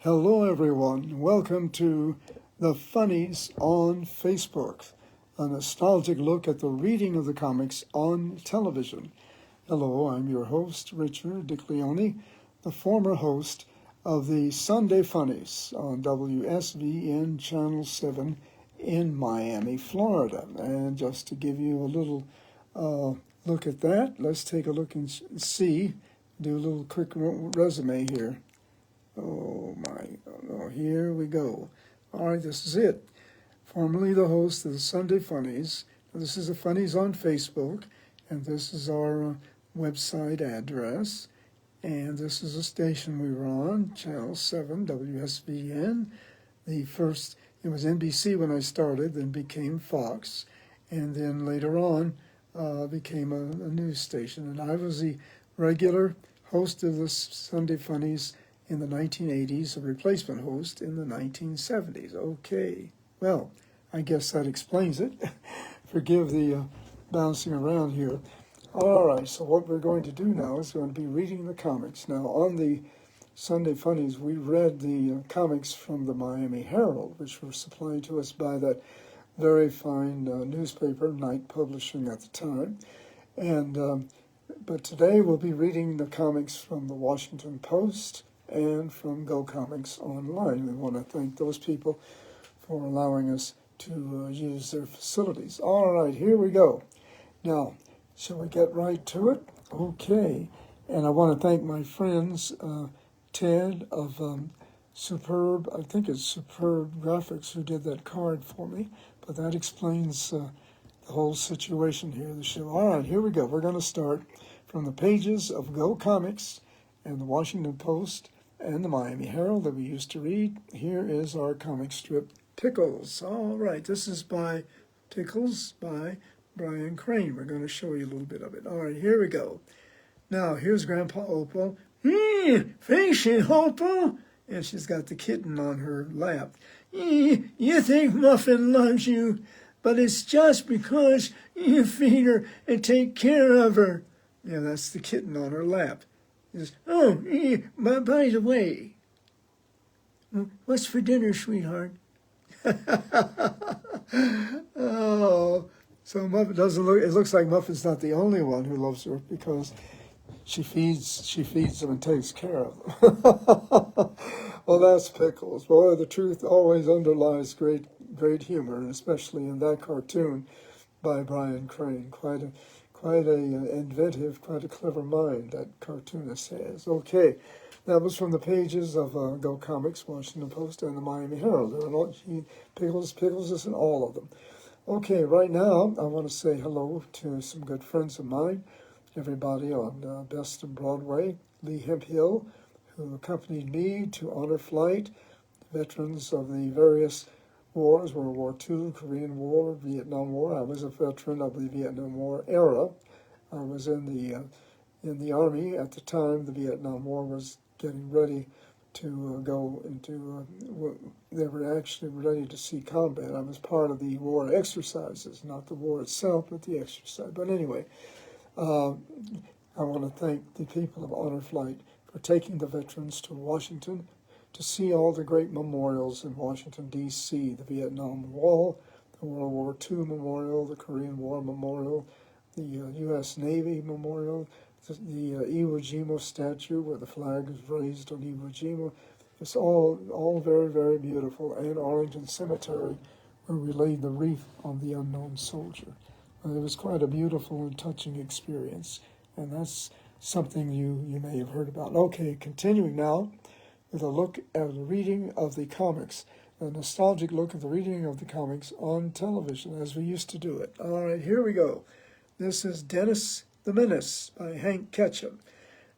Hello, everyone. Welcome to The Funnies on Facebook, a nostalgic look at the reading of the comics on television. Hello, I'm your host, Richard DiCleone, the former host of the Sunday Funnies on WSVN Channel 7 in Miami, Florida. And just to give you a little look at that, let's take a look and see, do a little quick resume here. Here we go. All right, this is it. Formerly the host of the Sunday Funnies. This is the Funnies on Facebook, and this is our website address. And this is the station we were on, Channel 7, WSVN. It was NBC when I started, then became Fox, and then later on became a news station. And I was the regular host of the Sunday Funnies in the 1980s, a replacement host in the 1970s. Okay, well, I guess that explains it. Forgive the bouncing around here. All right, so what we're going to do now is going to be reading the comics. Now, on the Sunday Funnies, we read the comics from the Miami Herald, which were supplied to us by that very fine newspaper, Knight Publishing at the time. But today we'll be reading the comics from the Washington Post and from Go Comics Online. We want to thank those people for allowing us to use their facilities. All right, here we go. Now, shall we get right to it? Okay. And I want to thank my friends, Ted of Superb Graphics, who did that card for me. But that explains the whole situation here, the show. All right, here we go. We're going to start from the pages of Go Comics and the Washington Post and the Miami Herald that we used to read. Here is our comic strip, Pickles. All right, this is by Pickles by Brian Crane. We're going to show you a little bit of it. All right, here we go. Now, here's Grandpa Opal. Fishy, Opal. And she's got the kitten on her lap. You think Muffin loves you, but it's just because you feed her and take care of her. Yeah, that's the kitten on her lap. Says, by the way, what's for dinner, sweetheart? So Muffin doesn't look. It looks like Muffin's not the only one who loves her because she feeds them and takes care of them. Well, that's Pickles. Boy, the truth always underlies great humor, and especially in that cartoon by Brian Crane. Quite a inventive, quite a clever mind that cartoonist has. Okay, that was from the pages of Go Comics, Washington Post, and the Miami Herald. Pickles is in all of them. Okay, right now I want to say hello to some good friends of mine, everybody on Best in Broadway, Lee Hemphill, who accompanied me to honor flight, veterans of the various wars, World War II, Korean War, Vietnam War. I was a veteran of the Vietnam War era. I was in the Army at the time the Vietnam War was getting ready to go into, they were actually ready to see combat. I was part of the war exercises, not the war itself, but the exercise. But anyway, I want to thank the people of Honor Flight for taking the veterans to Washington to see all the great memorials in Washington, D.C., the Vietnam Wall, the World War II Memorial, the Korean War Memorial, the U.S. Navy Memorial, the Iwo Jima statue where the flag is raised on Iwo Jima. It's all very, very beautiful. And Arlington Cemetery, where we laid the wreath on the unknown soldier. It was quite a beautiful and touching experience, and that's something you may have heard about. Okay, continuing now with a look at the reading of the comics, a nostalgic look at the reading of the comics on television as we used to do it. All right, here we go. This is Dennis the Menace by Hank Ketchum.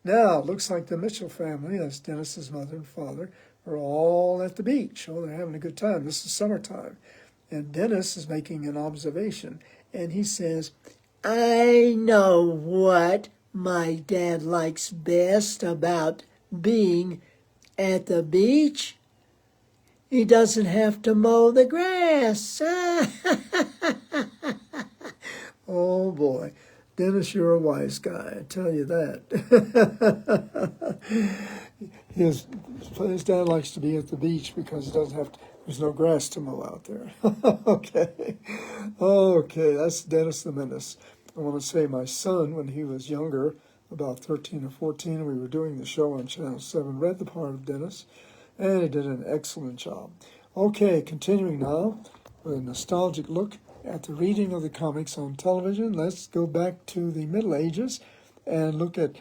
Now, looks like the Mitchell family, that's Dennis's mother and father, are all at the beach. Oh, they're having a good time. This is summertime. And Dennis is making an observation, and he says, I know what my dad likes best about being at the beach. He doesn't have to mow the grass. Oh, boy. Dennis, you're a wise guy, I tell you that. His dad likes to be at the beach because he doesn't have to, there's no grass to mow out there. Okay. Okay, that's Dennis the Menace. I want to say my son, when he was younger, about 13 or 14, we were doing the show on Channel 7, read the part of Dennis, and he did an excellent job. Okay, continuing now with a nostalgic look at the reading of the comics on television. Let's go back to the Middle Ages and look at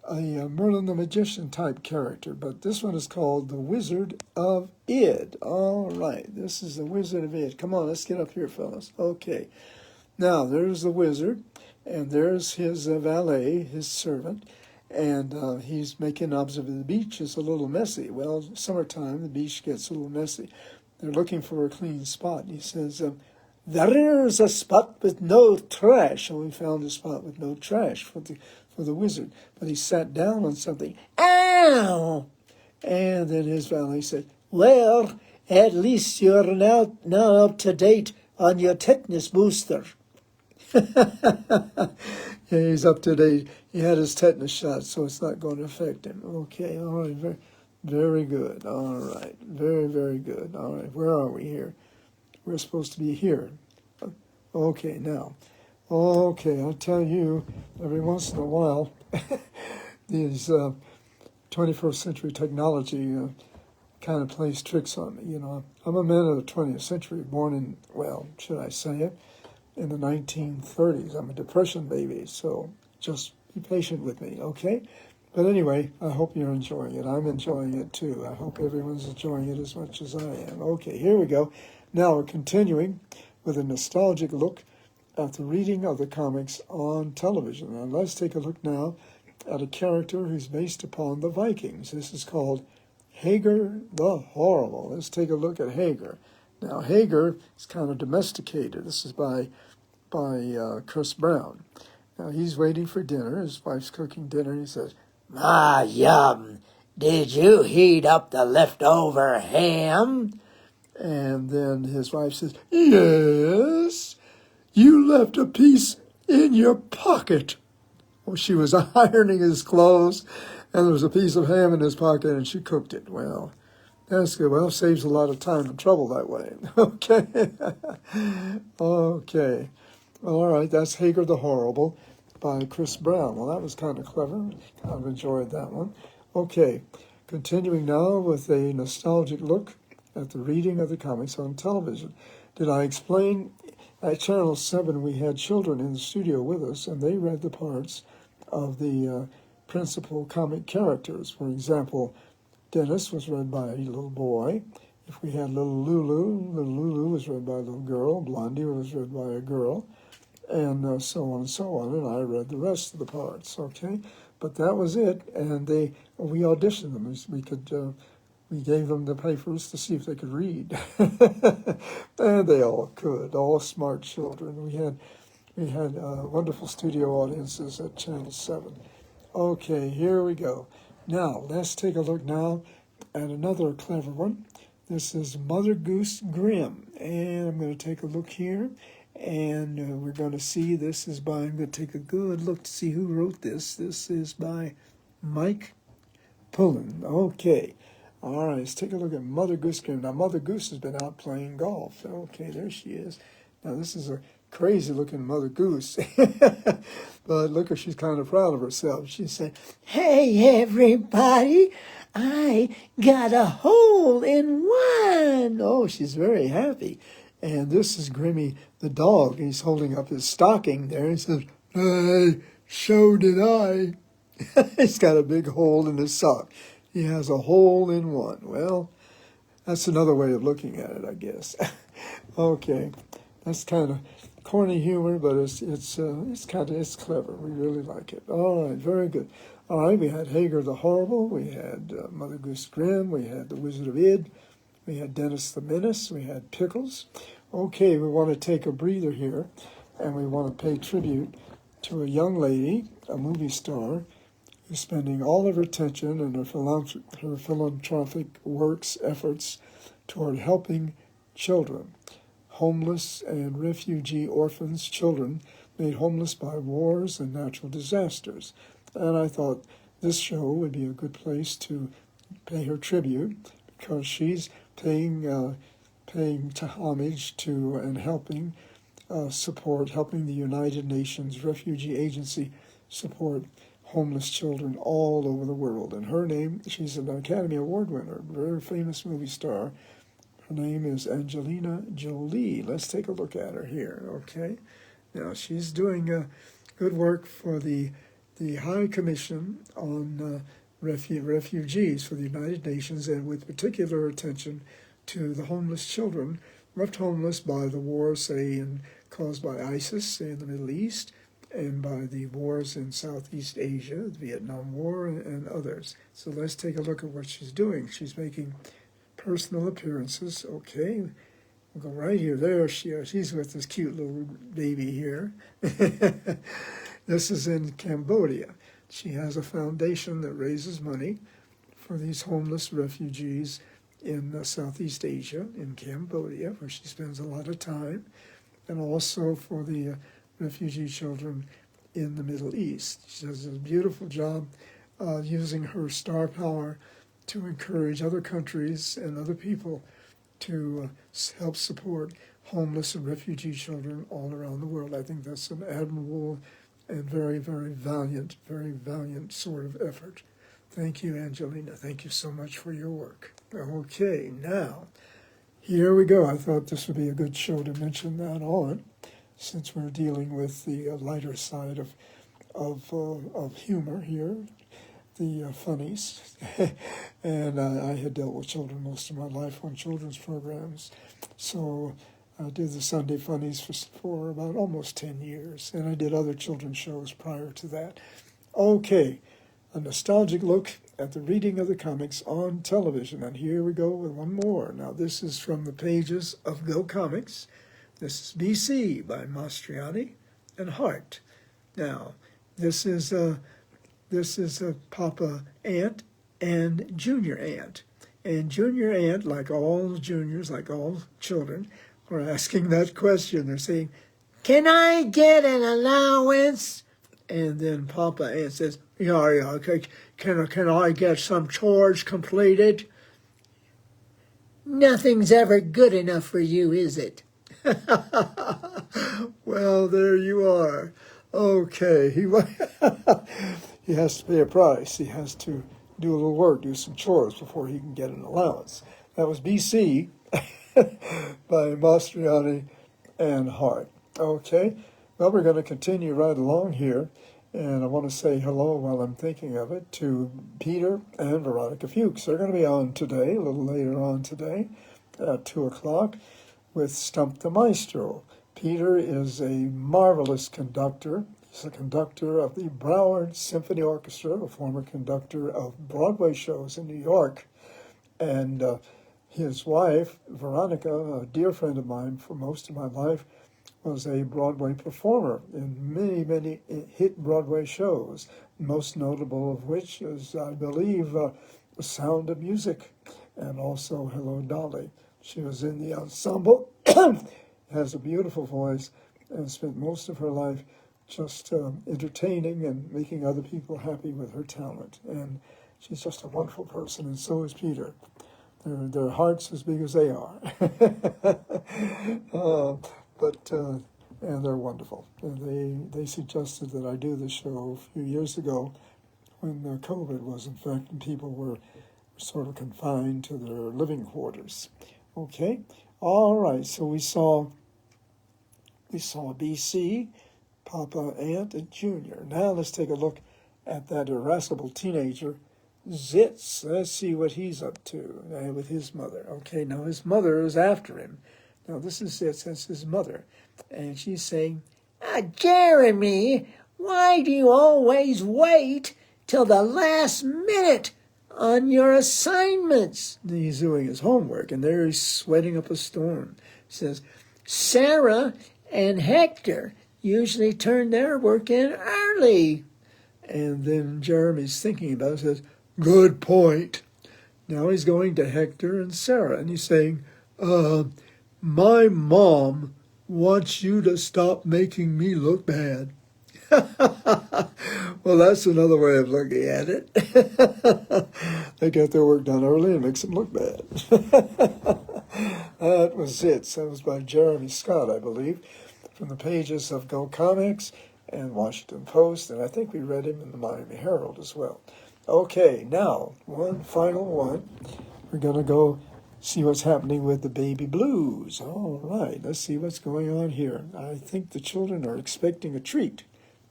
a Merlin the Magician type character, but this one is called the Wizard of Id. All right, this is the Wizard of Id. Come on, let's get up here, fellas. Okay, now there's the wizard, and there's his valet, his servant, and he's making observation. The beach is a little messy. Well, summertime, the beach gets a little messy. They're looking for a clean spot. He says, there's a spot with no trash. And we found a spot with no trash for the wizard. But he sat down on something. Ow! And then his valet said, well, at least you're now up to date on your tetanus booster. Yeah, he's up to date. He had his tetanus shot, so it's not going to affect him. Okay, all right, very, very good. All right, very, very good. All right, where are we here? We're supposed to be here. Okay, now. Okay, I'll tell you, every once in a while, these 21st century technology kind of plays tricks on me. You know, I'm a man of the 20th century, born in, well, should I say it, in the 1930s. I'm a Depression baby, so just be patient with me, okay? But anyway, I hope you're enjoying it. I'm enjoying it too. I hope everyone's enjoying it as much as I am. Okay, here we go. Now we're continuing with a nostalgic look at the reading of the comics on television. And let's take a look now at a character who's based upon the Vikings. This is called Hagar the Horrible. Let's take a look at Hagar. Now, Hagar is kind of domesticated. This is by Chris Brown. Now, he's waiting for dinner. His wife's cooking dinner. He says, "Ah, yum. Did you heat up the leftover ham?" And then his wife says, "Yes. You left a piece in your pocket." Well, she was ironing his clothes, and there was a piece of ham in his pocket, and she cooked it. Well, that's good. Well, saves a lot of time and trouble that way. Okay. Okay. All right, that's Hagar the Horrible by Chris Brown. Well, that was kind of clever. Kind of enjoyed that one. Okay, continuing now with a nostalgic look at the reading of the comics on television. Did I explain at Channel 7 we had children in the studio with us, and they read the parts of the principal comic characters. For example, Dennis was read by a little boy. If we had little Lulu was read by a little girl. Blondie was read by a girl, and so on and so on. And I read the rest of the parts. Okay, but that was it. And we auditioned them. We gave them the papers to see if they could read, and they all could. All smart children. We had wonderful studio audiences at Channel 7. Okay, here we go. Now, let's take a look now at another clever one. This is Mother Goose Grimm. And I'm going to take a look here. And we're going to see, I'm going to take a good look to see who wrote this. This is by Mike Pullen. Okay. All right, let's take a look at Mother Goose Grimm. Now, Mother Goose has been out playing golf. Okay, there she is. Now, this is a crazy-looking Mother Goose. But look her, she's kind of proud of herself. She said, "Hey, everybody, I got a hole in one." Oh, she's very happy. And this is Grimmy the dog. He's holding up his stocking there. He says, "Hey, so did I." He's got a big hole in his sock. He has a hole in one. Well, that's another way of looking at it, I guess. Okay, that's kind of corny humor, but it's clever. We really like it. All right, very good. All right, we had Hagar the Horrible. We had Mother Goose Grimm. We had the Wizard of Id. We had Dennis the Menace. We had Pickles. Okay, we want to take a breather here, and we want to pay tribute to a young lady, a movie star, who's spending all of her attention and her philanthropic efforts toward helping children, homeless and refugee orphans, children made homeless by wars and natural disasters. And I thought this show would be a good place to pay her tribute, because she's paying homage to and helping helping the United Nations Refugee Agency support homeless children all over the world. And her name, she's an Academy Award winner, very famous movie star. Her name is Angelina Jolie. Let's take a look at her here, okay? Now, she's doing good work for the High Commission on Refugees for the United Nations, and with particular attention to the homeless children left homeless by the war, caused by ISIS in the Middle East, and by the wars in Southeast Asia, the Vietnam War, and others. So let's take a look at what she's doing. She's making personal appearances. Okay, we'll go right here. There she is. She's with this cute little baby here. This is in Cambodia. She has a foundation that raises money for these homeless refugees in Southeast Asia, in Cambodia, where she spends a lot of time, and also for the refugee children in the Middle East. She does a beautiful job using her star power to encourage other countries and other people to help support homeless and refugee children all around the world. I think that's an admirable and very, very valiant sort of effort. Thank you, Angelina. Thank you so much for your work. Okay, now, here we go. I thought this would be a good show to mention that on, since we're dealing with the lighter side of humor here, the funnies. And I had dealt with children most of my life on children's programs. So I did the Sunday Funnies for about almost 10 years. And I did other children's shows prior to that. Okay, a nostalgic look at the reading of the comics on television. And here we go with one more. Now, this is from the pages of Go Comics. This is BC by Mastriani and Hart. Now, this is a Papa Ant and Junior Ant. And Junior Ant, like all juniors, like all children, are asking that question. They're saying, "Can I get an allowance?" And then Papa Ant says, yeah, okay, can I get some chores completed? Nothing's ever good enough for you, is it? Well, there you are. Okay, he has to pay a price. He has to do a little work, do some chores before he can get an allowance. That was BC by Mastriani and Hart. Okay, well, we're going to continue right along here. And I want to say hello while I'm thinking of it to Peter and Veronica Fuchs. They're going to be on today, a little later on today, at 2 o'clock, with Stump the Maestro. Peter is a marvelous conductor. He's a conductor of the Broward Symphony Orchestra, a former conductor of Broadway shows in New York. And his wife, Veronica, a dear friend of mine for most of my life, was a Broadway performer in many, many hit Broadway shows, most notable of which is, I believe, The Sound of Music, and also Hello, Dolly. She was in the ensemble, has a beautiful voice, and spent most of her life just entertaining and making other people happy with her talent. And she's just a wonderful person, and so is Peter. Their hearts as big as they are. And they're wonderful. And they suggested that I do this show a few years ago when COVID was, in fact, and people were sort of confined to their living quarters. Okay, all right. So we saw BC, Papa Ant, and Junior. Now let's take a look at that irascible teenager, Zitz. Let's see what he's up to with his mother. Okay, now his mother is after him. Now this is Zitz, that's his mother. And she's saying, Jeremy, why do you always wait till the last minute on your assignments? And he's doing his homework, and there he's sweating up a storm. He says, Sarah and Hector usually turn their work in early. And then Jeremy's thinking about it, says, good point. Now he's going to Hector and Sarah, and he's saying, my mom wants you to stop making me look bad. Well, that's another way of looking at it. They get their work done early and makes them look bad. That was it. That was by Jeremy Scott, I believe, from the pages of Go Comics and Washington Post, and I think we read him in the Miami Herald as well. Okay, now, one final one. We're going to go see what's happening with the baby blues. All right, let's see what's going on here. I think the children are expecting a treat.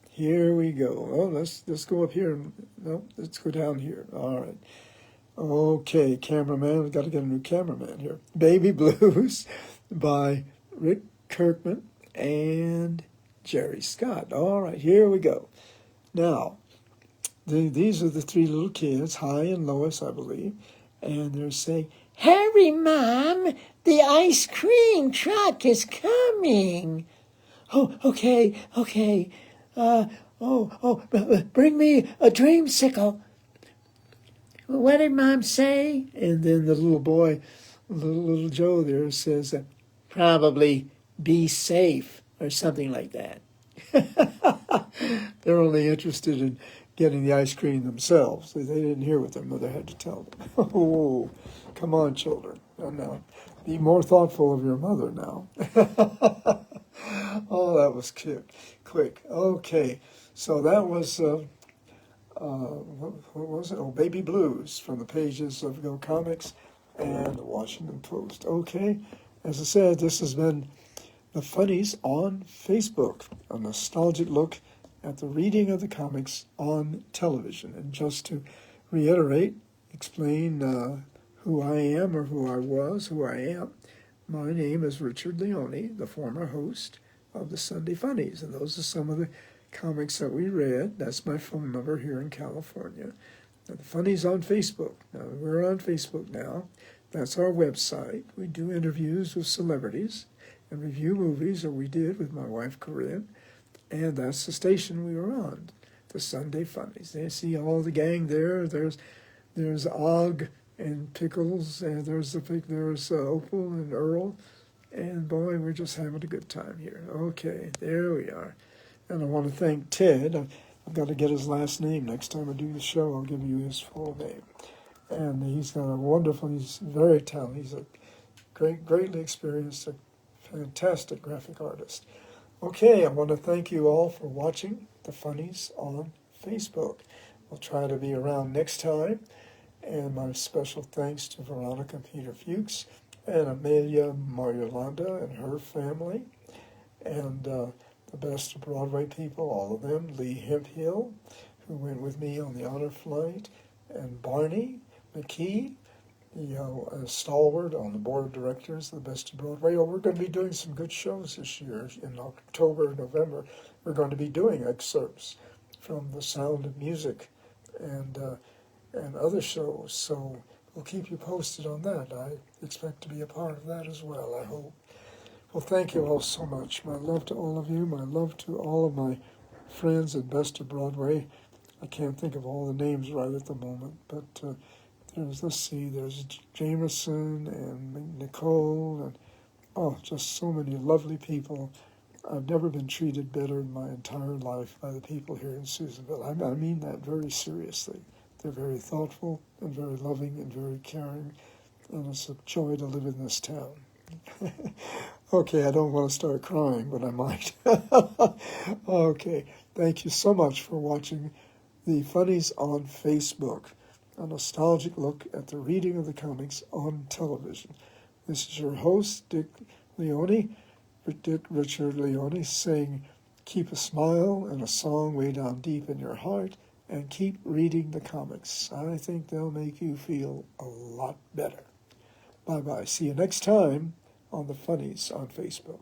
Here we go. Oh, let's go up here. No, let's go down here. All right. Okay, cameraman. We've got to get a new cameraman here. Baby Blues by Rick Kirkman and Jerry Scott. All right, here we go. Now, these are the three little kids, Hi and Lois, I believe, and they're saying, "Hurry, Mom, the ice cream truck is coming." Oh, okay. Bring me a dreamsicle. What did Mom say? And then the little boy, little Joe there says, probably be safe or something like that. They're only interested in getting the ice cream themselves. They didn't hear what their mother had to tell them. Oh, come on, children. Now, be more thoughtful of your mother now. Oh, that was quick. Okay, so that was, what was it? Oh, Baby Blues from the pages of Go Comics and the Washington Post. Okay, as I said, this has been The Funnies on Facebook, a nostalgic look at the reading of the comics on television. And just to reiterate, explain who I am or who I was, who I am. My name is Richard Leone, the former host of the Sunday Funnies, and those are some of the comics that we read. That's my phone number here in California. And the Funnies on Facebook. Now, we're on Facebook now. That's our website. We do interviews with celebrities and review movies, or we did with my wife Corinne, and that's the station we were on, the Sunday Funnies. They see all the gang there. There's Og and Pickles, and there's Opal and Earl, and boy, we're just having a good time here. Okay, there we are. And I want to thank Ted. I've got to get his last name next time I do the show. I'll give you his full name. And he's very talented. He's a greatly experienced, a fantastic graphic artist. Okay, I want to thank you all for watching The Funnies on Facebook. We'll try to be around next time. And my special thanks to Veronica Peter Fuchs and Amelia Mariolanda and her family. And the Best of Broadway people, all of them. Lee Hemphill, who went with me on the honor flight. And Barney McKee, the stalwart on the board of directors of the Best of Broadway. Oh, we're going to be doing some good shows this year. In October and November, we're going to be doing excerpts from The Sound of Music and other shows. So we'll keep you posted on that. I expect to be a part of that as well, I hope. Well, thank you all so much. My love to all of you. My love to all of my friends at Best of Broadway. I can't think of all the names right at the moment, but there's Jameson and Nicole and, just so many lovely people. I've never been treated better in my entire life by the people here in Susanville. I mean that very seriously. They're very thoughtful and very loving and very caring, and it's a joy to live in this town. Okay, I don't want to start crying, but I might. Okay, thank you so much for watching The Funnies on Facebook, a nostalgic look at the reading of the comics on television. This is your host, Richard Leone, saying, keep a smile and a song way down deep in your heart, and keep reading the comics. I think they'll make you feel a lot better. Bye-bye. See you next time on The Funnies on Facebook.